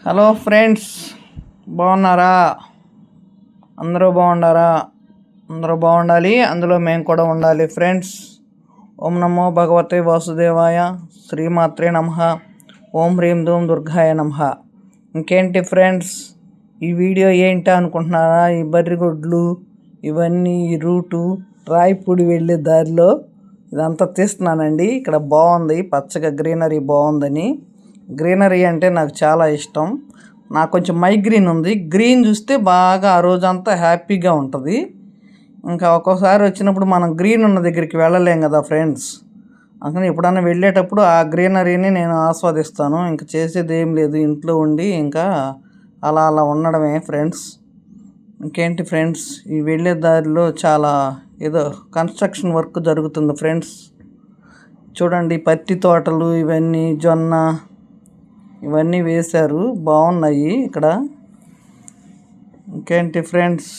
Hello friends, బాగున్నారా? అందరూ బాగుండారా? అందరూ బాగుండాలి, అందులో మేము కూడా ఉండాలి ఫ్రెండ్స్. ఓం నమో భగవతే వాసుదేవాయ, శ్రీమాత్రే నమః, ఓం హ్రీం ధూం దుర్గాయ నమః. ఇంకేంటి ఫ్రెండ్స్, ఈ వీడియో ఏంటి అనుకుంటున్నారా? ఈ బర్రిగొడ్లు ఇవన్నీ, ఈ రూటు రాయపూడి వెళ్ళే దారిలో ఇదంతా తీస్తున్నానండి. ఇక్కడ బాగుంది, పచ్చగా గ్రీనరీ బాగుందని. గ్రీనరీ అంటే నాకు చాలా ఇష్టం. నాకు కొంచెం మైగ్రీన్ ఉంది. గ్రీన్ చూస్తే బాగా ఆ రోజంతా హ్యాపీగా ఉంటుంది. ఇంకా ఒక్కోసారి వచ్చినప్పుడు మనం గ్రీన్ ఉన్న దగ్గరికి వెళ్ళలేం కదా ఫ్రెండ్స్. అందుకని ఎప్పుడన్నా వెళ్ళేటప్పుడు ఆ గ్రీనరీని నేను ఆస్వాదిస్తాను. ఇంకా చేసేది ఏం లేదు, ఇంట్లో ఉండి ఇంకా అలా అలా ఉండడమే ఫ్రెండ్స్. ఇంకేంటి ఫ్రెండ్స్, ఈ వెళ్ళే దారిలో చాలా ఏదో కన్స్ట్రక్షన్ వర్క్ జరుగుతుంది ఫ్రెండ్స్. చూడండి, పత్తి తోటలు ఇవన్నీ, జొన్న ఇవన్నీ వేశారు, బాగున్నాయి ఇక్కడ. ఇంకేంటి ఫ్రెండ్స్,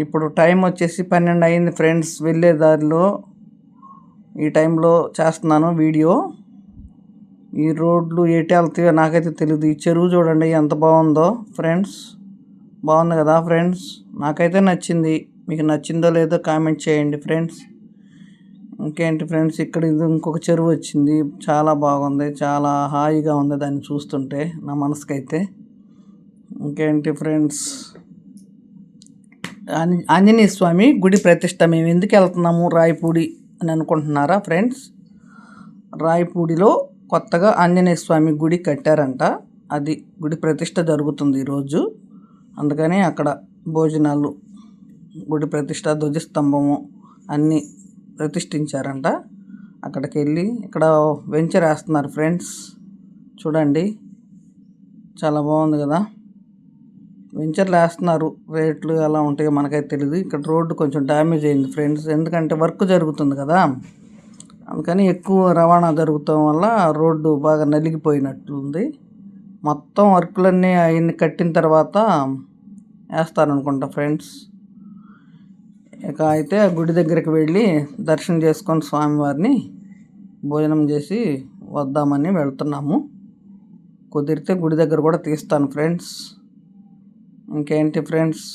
ఇప్పుడు టైం వచ్చేసి 12 అయింది ఫ్రెండ్స్. వెళ్ళే దారిలో ఈ టైంలో చేస్తున్నాను వీడియో. ఈ రోడ్లు ఎటు వెళ్తాయో నాకైతే తెలియదు. ఈ చెరువు చూడండి ఎంత బాగుందో ఫ్రెండ్స్. బాగుంది కదా ఫ్రెండ్స్? నాకైతే నచ్చింది. మీకు నచ్చిందో లేదో కామెంట్ చేయండి ఫ్రెండ్స్. ఇంకేంటి ఫ్రెండ్స్, ఇక్కడ ఇది ఇంకొక చెరువు వచ్చింది, చాలా బాగుంది, చాలా హాయిగా ఉంది దాన్ని చూస్తుంటే నా మనసుకైతే. ఇంకేంటి ఫ్రెండ్స్, ఆంజనేయ స్వామి గుడి ప్రతిష్ట. మేము ఎందుకు వెళ్తున్నాము రాయపూడి అని అనుకుంటున్నారా ఫ్రెండ్స్? రాయపూడిలో కొత్తగా ఆంజనేయ స్వామి గుడి కట్టారంట. అది గుడి ప్రతిష్ట జరుగుతుంది ఈరోజు. అందుకని అక్కడ భోజనాలు, గుడి ప్రతిష్ట, ధ్వజస్తంభము అన్నీ ప్రతిష్ఠించారంట. అక్కడికి వెళ్ళి ఇక్కడ వెంచర్ వేస్తున్నారు ఫ్రెండ్స్. చూడండి, చాలా బాగుంది కదా. వెంచర్లు వేస్తున్నారు, రేట్లు ఎలా ఉంటాయో మనకైతే తెలియదు. ఇక్కడ రోడ్డు కొంచెం డ్యామేజ్ అయింది ఫ్రెండ్స్, ఎందుకంటే వర్క్ జరుగుతుంది కదా. అందుకని ఎక్కువ రవాణా జరుగుతాం వల్ల రోడ్డు బాగా నలిగిపోయినట్లుంది. మొత్తం వర్కులన్నీ అవన్నీ కట్టిన తర్వాత వేస్తారనుకుంటా ఫ్రెండ్స్. ఇక అయితే ఆ గుడి దగ్గరికి వెళ్ళి దర్శనం చేసుకొని స్వామివారిని భోజనం చేసి వద్దామని వెళ్తున్నాము. కుదిరితే గుడి దగ్గర కూడా తీస్తాను ఫ్రెండ్స్. ఇంకేంటి ఫ్రెండ్స్,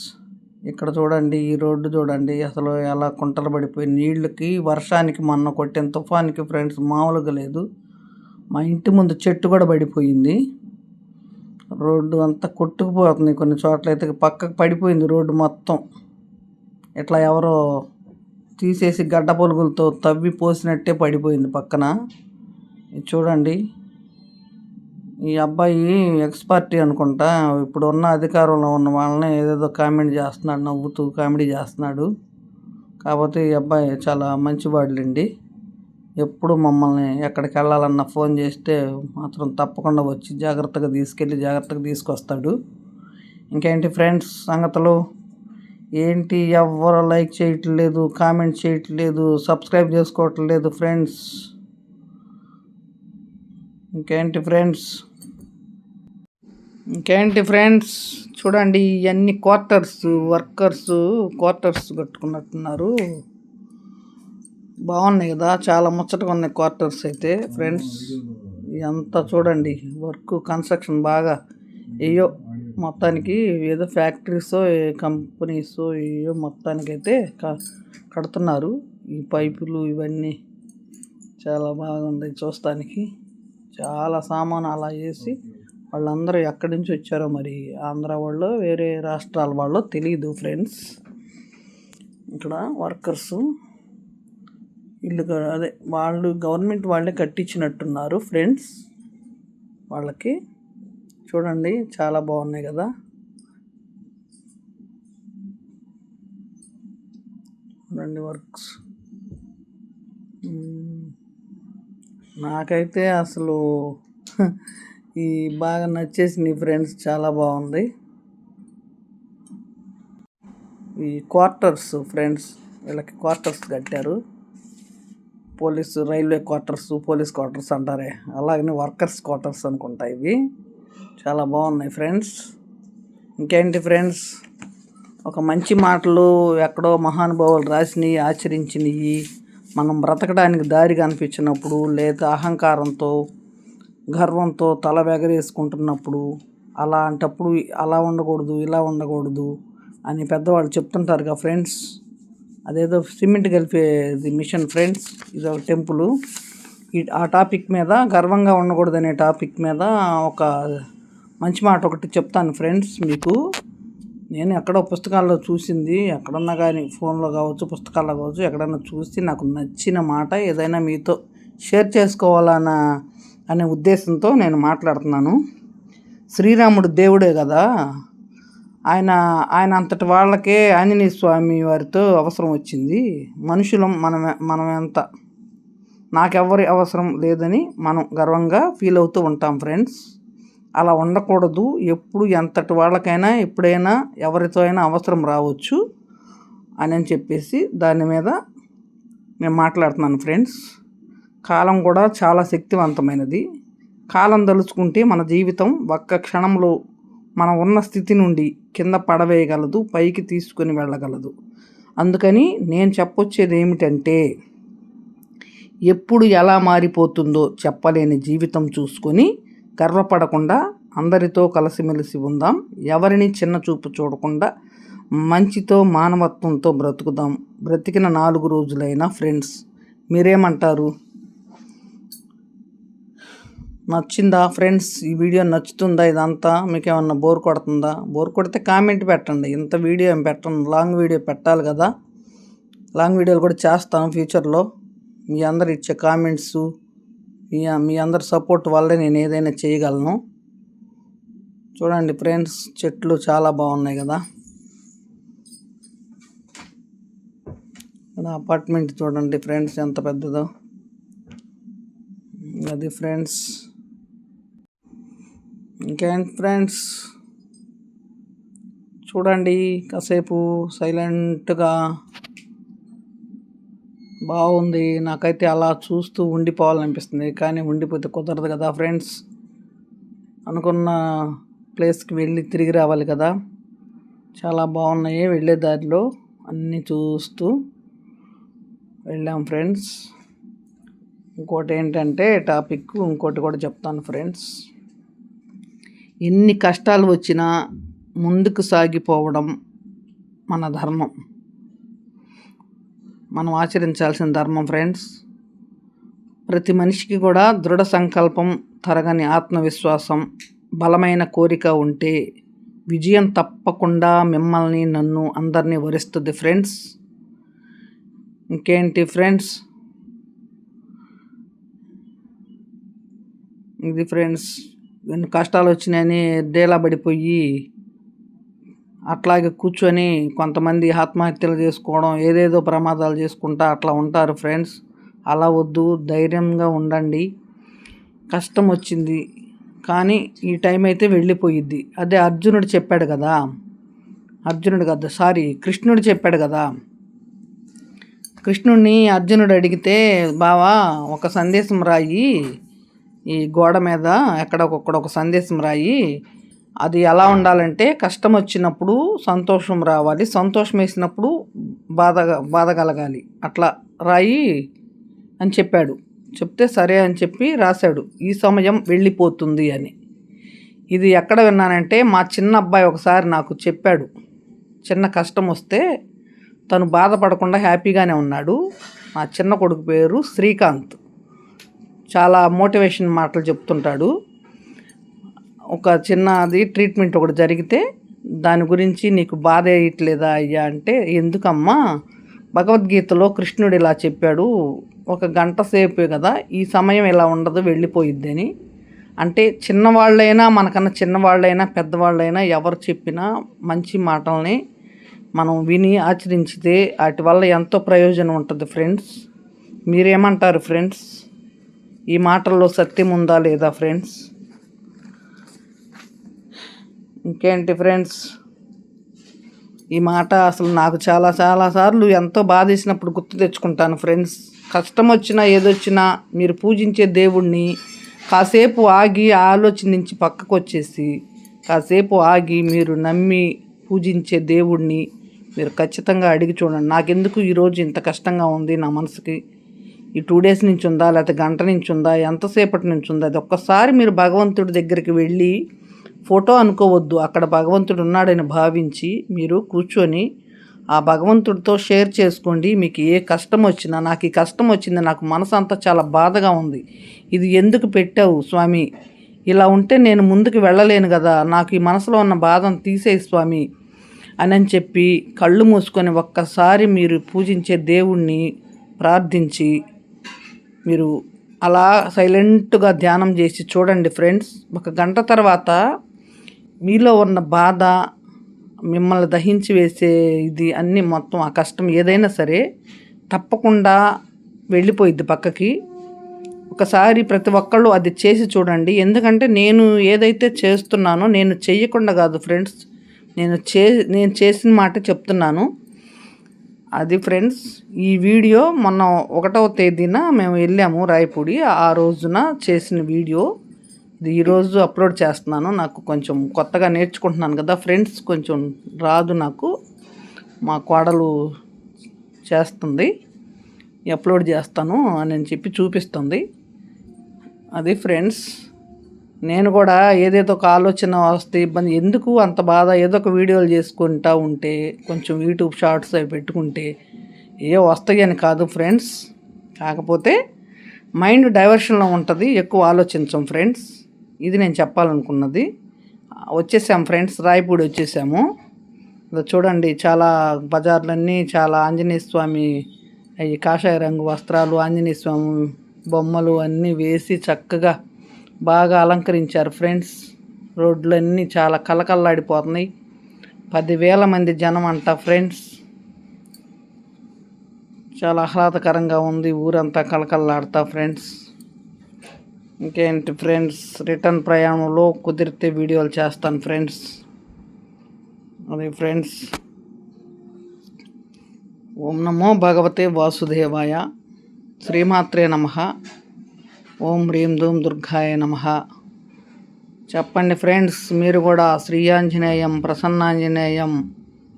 ఇక్కడ చూడండి, ఈ రోడ్డు చూడండి అసలు ఎలా కుంటలు పడిపోయి నీళ్ళకి, వర్షానికి, మొన్న కొట్టిన తుఫానికి ఫ్రెండ్స్ మామూలుగా లేదు. మా ఇంటి ముందు చెట్టు కూడా పడిపోయింది. రోడ్డు అంతా కొట్టుకుపోతుంది, కొన్ని చోట్ల అయితే పక్కకు పడిపోయింది రోడ్డు మొత్తం. ఇట్లా ఎవరో తీసేసి గడ్డ పొలుగులతో తవ్వి పోసినట్టే పడిపోయింది పక్కన. చూడండి, ఈ అబ్బాయి ఎక్స్పర్టీ అనుకుంటా, ఇప్పుడు ఉన్న అధికారంలో ఉన్న వాళ్ళని ఏదేదో కామెంట్ చేస్తున్నాడు, నవ్వుతూ కామెడీ చేస్తున్నాడు. కాకపోతే ఈ అబ్బాయి చాలా మంచివాడులేండి. ఎప్పుడు మమ్మల్ని ఎక్కడికి వెళ్ళాలన్నా ఫోన్ చేస్తే మాత్రం తప్పకుండా వచ్చి జాగ్రత్తగా తీసుకెళ్ళి జాగ్రత్తగా తీసుకొస్తాడు. ఇంకేంటి ఫ్రెండ్స్ సంగతులు? ఏంటి, ఎవ్వరు లైక్ చేయట్లేదు, కామెంట్ చేయట్లేదు, సబ్స్క్రైబ్ చేసుకోవట్లేదు ఫ్రెండ్స్. ఇంకేంటి ఫ్రెండ్స్, చూడండి, ఇవన్నీ క్వార్టర్స్, వర్కర్స్ క్వార్టర్స్ కట్టుకున్నట్టున్నారు. బాగున్నాయి కదా, చాలా ముచ్చటగా ఉన్నాయి క్వార్టర్స్ అయితే ఫ్రెండ్స్. ఇదంతా చూడండి, వర్క్ కన్స్ట్రక్షన్ బాగా ఏయో మొత్తానికి ఏదో ఫ్యాక్టరీసో కంపెనీసో ఏయో మొత్తానికైతే కడుతున్నారు. ఈ పైపులు ఇవన్నీ చాలా బాగుంది చూస్తానికి. చాలా సామాను అలా వేసి, వాళ్ళందరూ ఎక్కడి నుంచి వచ్చారో మరి, ఆంధ్ర వాళ్ళు వేరే రాష్ట్రాల వాళ్ళు తెలియదు ఫ్రెండ్స్. ఇక్కడ వర్కర్స్ ఇల్లు అదే వాళ్ళు గవర్నమెంట్ వాళ్ళే కట్టించినట్టున్నారు ఫ్రెండ్స్. వాళ్ళకి చూడండి చాలా బాగున్నాయి కదా. చూడండి వర్క్స్. నాకైతే అసలు ఈ బాగా నచ్చేసింది ఫ్రెండ్స్, చాలా బాగుంది. ఈ క్వార్టర్స్ ఫ్రెండ్స్, వీళ్ళకి క్వార్టర్స్ కట్టారు. రైల్వే క్వార్టర్స్, పోలీస్ క్వార్టర్స్ అంటారే, అలాగనే వర్కర్స్ క్వార్టర్స్ అనుకుంటా ఇవి. చాలా బాగున్నాయి ఫ్రెండ్స్. ఇంకేంటి ఫ్రెండ్స్, ఒక మంచి మాటలు ఎక్కడో మహానుభావులు రాసినవి, ఆచరించినవి, మనం బ్రతకడానికి దారి కనిపించినప్పుడు, లేదా అహంకారంతో గర్వంతో తల ఎగరేసుకుంటున్నప్పుడు అలాంటప్పుడు అలా ఉండకూడదు, ఇలా ఉండకూడదు అని పెద్దవాళ్ళు చెప్తుంటారుగా ఫ్రెండ్స్. అదేదో సిమెంట్ కలిపేది మిషన్ ఫ్రెండ్స్, ఇది ఒక టెంపుల్. ఆ టాపిక్ మీద, గర్వంగా ఉండకూడదు అనే టాపిక్ మీద ఒక మంచి మాట ఒకటి చెప్తాను ఫ్రెండ్స్ మీకు. నేను ఎక్కడో పుస్తకాల్లో చూసింది, ఎక్కడన్నా కానీ ఫోన్లో కావచ్చు, పుస్తకాల్లో కావచ్చు, ఎక్కడన్నా చూసి నాకు నచ్చిన మాట ఏదైనా మీతో షేర్ అనే ఉద్దేశంతో నేను మాట్లాడుతున్నాను. శ్రీరాముడు దేవుడే కదా, ఆయన అంతటి వాళ్ళకే ఆంజనేయ స్వామి వారితో అవసరం వచ్చింది. మనుషులం మనం ఎంత, నాకెవ్వరి అవసరం లేదని మనం గర్వంగా ఫీల్ అవుతూ ఉంటాం ఫ్రెండ్స్. అలా ఉండకూడదు. ఎప్పుడు ఎంతటి వాళ్ళకైనా ఎప్పుడైనా ఎవరితో అయినా అవసరం రావచ్చు అని చెప్పేసి దాని మీద నేను మాట్లాడుతున్నాను ఫ్రెండ్స్. కాలం కూడా చాలా శక్తివంతమైనది. కాలం తలుచుకుంటే మన జీవితం ఒక్క క్షణంలో మనం ఉన్న స్థితి నుండి కింద పడవేయగలదు, పైకి తీసుకొని వెళ్ళగలదు. అందుకని నేను చెప్పొచ్చేది ఏమిటంటే, ఎప్పుడు ఎలా మారిపోతుందో చెప్పలేని జీవితం చూసుకొని గర్వపడకుండా అందరితో కలిసిమెలిసి ఉందాం. ఎవరిని చిన్న చూపు చూడకుండా మంచితో మానవత్వంతో బ్రతుకుదాం. బ్రతికిన 4 రోజులైనా ఫ్రెండ్స్. మీరేమంటారు? నచ్చిందా ఫ్రెండ్స్? ఈ వీడియో నచ్చుతుందా? ఇదంతా మీకు ఏమన్నా బోర్ కొడుతుందా? బోర్ కొడితే కామెంట్ పెట్టండి. ఇంత వీడియో ఏం పెట్టండి, లాంగ్ వీడియో పెట్టాలి కదా. లాంగ్ వీడియోలు కూడా చేస్తాను ఫ్యూచర్లో. మీ అందరు ఇచ్చే కామెంట్స్, మీ అందరి సపోర్ట్ వల్లే నేను ఏదైనా చేయగలను. చూడండి ఫ్రెండ్స్, చెట్లు చాలా బాగున్నాయి కదా. అపార్ట్మెంట్ చూడండి ఫ్రెండ్స్ ఎంత పెద్దదో. అది ఫ్రెండ్స్. ఇంకేంటి ఫ్రెండ్స్, చూడండి కాసేపు సైలెంట్గా. బాగుంది. నాకైతే అలా చూస్తూ ఉండిపోవాలనిపిస్తుంది, కానీ ఉండిపోతే కుదరదు కదా ఫ్రెండ్స్. అనుకున్న ప్లేస్కి వెళ్ళి తిరిగి రావాలి కదా. చాలా బాగున్నాయి. వెళ్ళే దారిలో అన్నీ చూస్తూ వెళ్ళాం ఫ్రెండ్స్. ఇంకోటి ఏంటంటే టాపిక్ ఇంకోటి కూడా చెప్తాను ఫ్రెండ్స్. ఎన్ని కష్టాలు వచ్చినా ముందుకు సాగిపోవడం మన ధర్మం, మనం ఆచరించాల్సిన ధర్మం ఫ్రెండ్స్. ప్రతి మనిషికి కూడా దృఢ సంకల్పం, తరగని ఆత్మవిశ్వాసం, బలమైన కోరిక ఉంటే విజయం తప్పకుండా మిమ్మల్ని, నన్ను, అందరినీ వరిస్తుంది ఫ్రెండ్స్. ఇంకేంటి ఫ్రెండ్స్, ఇది ఫ్రెండ్స్. ఎన్ని కష్టాలు వచ్చినాయని డేలా పడిపోయి అట్లాగే కూర్చొని కొంతమంది ఆత్మహత్యలు చేసుకోవడం, ఏదేదో ప్రమాదాలు చేసుకుంటా అట్లా ఉంటారు ఫ్రెండ్స్. అలా వద్దు, ధైర్యంగా ఉండండి. కష్టం వచ్చింది కానీ ఈ టైం అయితే వెళ్ళిపోయిద్ది. అదే అర్జునుడు చెప్పాడు కదా, కృష్ణుడు చెప్పాడు కదా. కృష్ణుడిని అర్జునుడు అడిగితే, బావా ఒక సందేశం రాయి, ఈ గోడ మీద ఎక్కడొక్కడ ఒక సందేశం రాయి. అది ఎలా ఉండాలంటే, కష్టం వచ్చినప్పుడు సంతోషం రావాలి, సంతోషం వేసినప్పుడు బాధ కలగాలి, అట్లా రాయి అని చెప్పాడు. చెప్తే సరే అని చెప్పి రాశాడు. ఈ సమయం వెళ్ళిపోతుంది అని. ఇది ఎక్కడ విన్నానంటే, మా చిన్న అబ్బాయి ఒకసారి నాకు చెప్పాడు. చిన్న కష్టం వస్తే తను బాధపడకుండా హ్యాపీగానే ఉన్నాడు. నా చిన్న కొడుకు పేరు శ్రీకాంత్. చాలా మోటివేషన్ మాటలు చెప్తుంటాడు. ఒక చిన్నది ట్రీట్మెంట్ ఒకటి జరిగితే దాని గురించి నీకు బాధ వేయట్లేదా అయ్యా అంటే, ఎందుకమ్మా, భగవద్గీతలో కృష్ణుడు ఇలా చెప్పాడు, 1 గంట సేపే కదా, ఈ సమయం ఇలా ఉండదు, వెళ్ళిపోయిద్ది అని. అంటే చిన్నవాళ్ళైనా, మనకన్నా చిన్నవాళ్ళైనా పెద్దవాళ్ళైనా ఎవరు చెప్పినా మంచి మాటల్ని మనం విని ఆచరించితే వాటి వల్ల ఎంతో ప్రయోజనం ఉంటుంది ఫ్రెండ్స్. మీరేమంటారు ఫ్రెండ్స్? ఈ మాటల్లో సత్యం ఉందా లేదా ఫ్రెండ్స్? ఇంకేంటి ఫ్రెండ్స్, ఈ మాట అసలు నాకు చాలా సార్లు ఎంతో బాధేసినప్పుడు గుర్తు తెచ్చుకుంటాను ఫ్రెండ్స్. కష్టం వచ్చినా ఏదొచ్చినా మీరు పూజించే దేవుణ్ణి కాసేపు ఆగి ఆలోచించి పక్కకు వచ్చేసి, కాసేపు ఆగి మీరు నమ్మి పూజించే దేవుణ్ణి మీరు ఖచ్చితంగా అడిగి చూడండి. నాకెందుకు ఈరోజు ఇంత కష్టంగా ఉంది నా మనసుకి, ఈ 2 డేస్ నుంచి ఉందా, లేకపోతే గంట నుంచి ఉందా, ఎంతసేపటి నుంచి ఉందా, అది ఒక్కసారి మీరు భగవంతుడి దగ్గరికి వెళ్ళి ఫోటో అనుకోవద్దు, అక్కడ భగవంతుడు ఉన్నాడని భావించి మీరు కూర్చొని ఆ భగవంతుడితో షేర్ చేసుకోండి. మీకు ఏ కష్టం వచ్చినా, నాకు ఈ కష్టం వచ్చింది, నాకు మనసు అంతా చాలా బాధగా ఉంది, ఇది ఎందుకు పెట్టావు స్వామి, ఇలా ఉంటే నేను ముందుకు వెళ్ళలేను కదా, నాకు ఈ మనసులో ఉన్న బాధను తీసేయి స్వామి అని చెప్పి కళ్ళు మూసుకొని ఒక్కసారి మీరు పూజించే దేవుణ్ణి ప్రార్థించి మీరు అలా సైలెంట్గా ధ్యానం చేసి చూడండి ఫ్రెండ్స్. 1 గంట తర్వాత మీలో ఉన్న బాధ, మిమ్మల్ని దహించి వేసే ఇది అన్నీ మొత్తం, ఆ కష్టం ఏదైనా సరే తప్పకుండా వెళ్ళిపోయిద్ది పక్కకి. ఒకసారి ప్రతి ఒక్కళ్ళు అది చేసి చూడండి. ఎందుకంటే నేను ఏదైతే చేస్తున్నానో నేను చెయ్యకుండా కాదు ఫ్రెండ్స్, నేను చేసిన మాట చెప్తున్నాను. అది ఫ్రెండ్స్, ఈ వీడియో మొన్న 1వ తేదీన మేము వెళ్ళాము రాయపూడి, ఆ రోజున చేసిన వీడియో ఇది ఈరోజు అప్లోడ్ చేస్తున్నాను. నాకు కొంచెం కొత్తగా నేర్చుకుంటున్నాను కదా ఫ్రెండ్స్, కొంచెం రాదు నాకు, మా కోడలు చేస్తుంది, అప్లోడ్ చేస్తాను అని చెప్పి చూపిస్తుంది. అది ఫ్రెండ్స్, నేను కూడా ఏదేదో ఒక ఆలోచన వస్తే ఇబ్బంది, ఎందుకు అంత బాధ, ఏదో ఒక వీడియోలు చేసుకుంటా ఉంటే, కొంచెం యూట్యూబ్ షార్ట్స్ అవి పెట్టుకుంటే ఏ వస్తాయి అని కాదు ఫ్రెండ్స్, కాకపోతే మైండ్ డైవర్షన్లో ఉంటుంది, ఎక్కువ ఆలోచించం ఫ్రెండ్స్. ఇది నేను చెప్పాలనుకున్నది. వచ్చేసాం ఫ్రెండ్స్, రాయపూడి వచ్చేసాము. చూడండి, చాలా బజార్లన్నీ చాలా ఆంజనేయ స్వామి అవి కాషాయ రంగు వస్త్రాలు, ఆంజనేయ స్వామి బొమ్మలు అన్నీ వేసి చక్కగా బాగా అలంకరించారు ఫ్రెండ్స్. రోడ్లన్నీ చాలా కలకల్లాడిపోతున్నాయి, 10,000 మంది జనం అంట ఫ్రెండ్స్. చాలా ఆహ్లాదకరంగా ఉంది, ఊరంతా కలకల్లాడుతా ఫ్రెండ్స్. ఇంకేంటి ఫ్రెండ్స్, రిటర్న్ ప్రయాణంలో కుదిరితే వీడియోలు చేస్తాను ఫ్రెండ్స్. అది ఫ్రెండ్స్, ఓం నమో భగవతే వాసుదేవాయ, శ్రీమాత్రే నమః, ఓం హ్రీం ధూం దుర్గాయ నమః. చెప్పండి ఫ్రెండ్స్, మీరు కూడా శ్రీ ఆంజనేయం ప్రసన్నాంజనేయం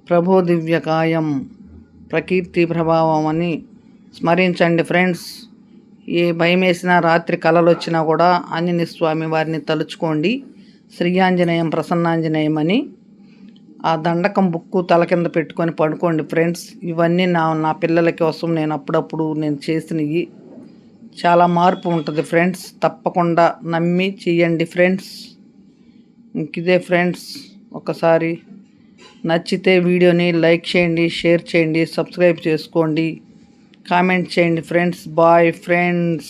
ప్రభో దివ్యకాయం ప్రకీర్తి ప్రభావం అని స్మరించండి ఫ్రెండ్స్. ఏ భయం వేసినా, రాత్రి కలలు వచ్చినా కూడా ఆంజనేయ స్వామి వారిని తలుచుకోండి, శ్రీ ఆంజనేయం ప్రసన్నాంజనేయం అని. ఆ దండకం బుక్కు తల కింద పెట్టుకొని పడుకోండి ఫ్రెండ్స్. ఇవన్నీ నా పిల్లల కోసం నేను అప్పుడప్పుడు చేసినవి. చాలా మార్పు ఉంటుంది ఫ్రెండ్స్, తప్పకుండా నమ్మి చెయ్యండి ఫ్రెండ్స్. ఇంకిదే ఫ్రెండ్స్, ఒకసారి నచ్చితే వీడియోని లైక్ చేయండి, షేర్ చేయండి, సబ్స్క్రైబ్ చేసుకోండి, కామెంట్ చేయండి ఫ్రెండ్స్. Bye friends.